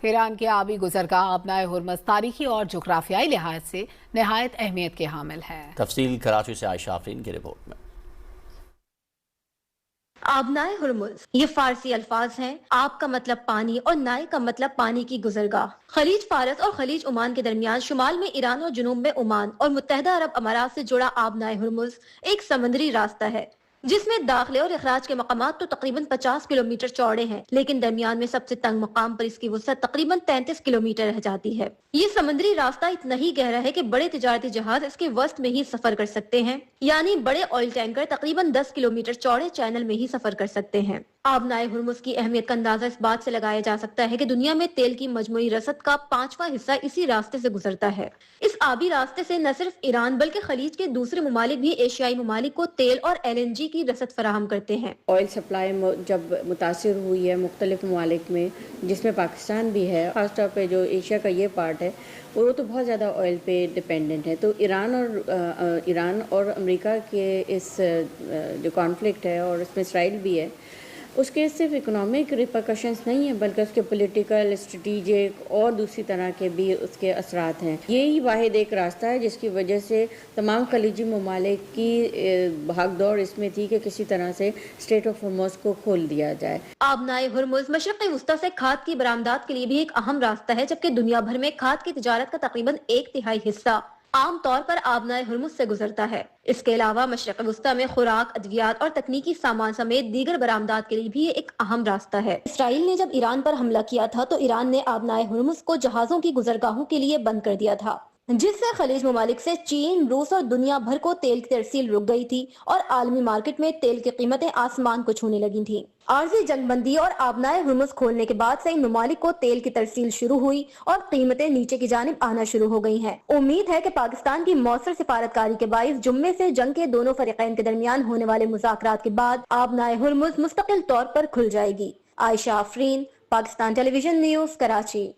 ایران کے آبی گزرگاہ آبنائے ہرمز تاریخی اور جغرافیائی لحاظ سے نہایت اہمیت کے حامل ہے۔ تفصیل کراچی سے عائشہ آفرین کی رپورٹ میں۔ آبنائے ہرمز یہ فارسی الفاظ ہیں۔ آب کا مطلب پانی اور نائے کا مطلب پانی کی گزرگاہ۔ خلیج فارس اور خلیج عمان کے درمیان شمال میں ایران اور جنوب میں عمان اور متحدہ عرب امارات سے جڑا آبنائے ہرمز ایک سمندری راستہ ہے جس میں داخلے اور اخراج کے مقامات تو تقریباً 50 کلومیٹر چوڑے ہیں، لیکن درمیان میں سب سے تنگ مقام پر اس کی وسعت تقریباً 33 کلومیٹر رہ جاتی ہے۔ یہ سمندری راستہ اتنا ہی گہرا ہے کہ بڑے تجارتی جہاز اس کے وسط میں ہی سفر کر سکتے ہیں، یعنی بڑے آئل ٹینکر تقریباً 10 کلومیٹر چوڑے چینل میں ہی سفر کر سکتے ہیں۔ آبنائے ہرمز کی اہمیت کا اندازہ اس بات سے لگایا جا سکتا ہے کہ دنیا میں تیل کی مجموعی رسد کا 5واں حصہ اسی راستے سے گزرتا ہے۔ اس آبی راستے سے نہ صرف ایران بلکہ خلیج کے دوسرے ممالک بھی ایشیائی ممالک کو تیل اور LNG کی رسد فراہم کرتے ہیں۔ آئل سپلائی جب متاثر ہوئی ہے مختلف ممالک میں، جس میں پاکستان بھی ہے، خاص طور پہ جو ایشیا کا یہ پارٹ ہے وہ تو بہت زیادہ آئل پہ ڈیپینڈنٹ ہے، تو ایران اور امریکہ کے اس جو کانفلکٹ ہے اور اس میں اسرائیل بھی ہے، اس کے صرف اکنامک ریپرکشنز نہیں ہیں بلکہ اس کے پولیٹیکل، اسٹریٹجک اور دوسری طرح کے بھی اس کے اثرات ہیں۔ یہی واحد ایک راستہ ہے جس کی وجہ سے تمام خلیجی ممالک کی بھاگ دوڑ اس میں تھی کہ کسی طرح سے اسٹریٹ آف ہرمز کو کھول دیا جائے۔ آبنائے ہرمز مشرق وسطی سے کھاد کی برآمدات کے لیے بھی ایک اہم راستہ ہے، جبکہ دنیا بھر میں کھاد کی تجارت کا تقریباً 1/3 حصہ عام طور پر آبنائے ہرمز سے گزرتا ہے۔ اس کے علاوہ مشرق وسطی میں خوراک، ادویات اور تکنیکی سامان سمیت دیگر برآمدات کے لیے بھی یہ ایک اہم راستہ ہے۔ اسرائیل نے جب ایران پر حملہ کیا تھا تو ایران نے آبنائے ہرمز کو جہازوں کی گزرگاہوں کے لیے بند کر دیا تھا، جس سے خلیج ممالک سے چین، روس اور دنیا بھر کو تیل کی ترسیل رک گئی تھی اور عالمی مارکیٹ میں تیل کی قیمتیں آسمان کو چھونے لگی تھیں۔ عارضی جنگ بندی اور آبنائے ہرمز کھولنے کے بعد سے ان ممالک کو تیل کی ترسیل شروع ہوئی اور قیمتیں نیچے کی جانب آنا شروع ہو گئی ہیں۔ امید ہے کہ پاکستان کی مؤثر سفارتکاری کے باعث جمعے سے جنگ کے دونوں فریقین کے درمیان ہونے والے مذاکرات کے بعد آبنائے ہرمز مستقل طور پر کھل جائے گی۔ عائشہ آفرین، پاکستان ٹیلی ویژن نیوز، کراچی۔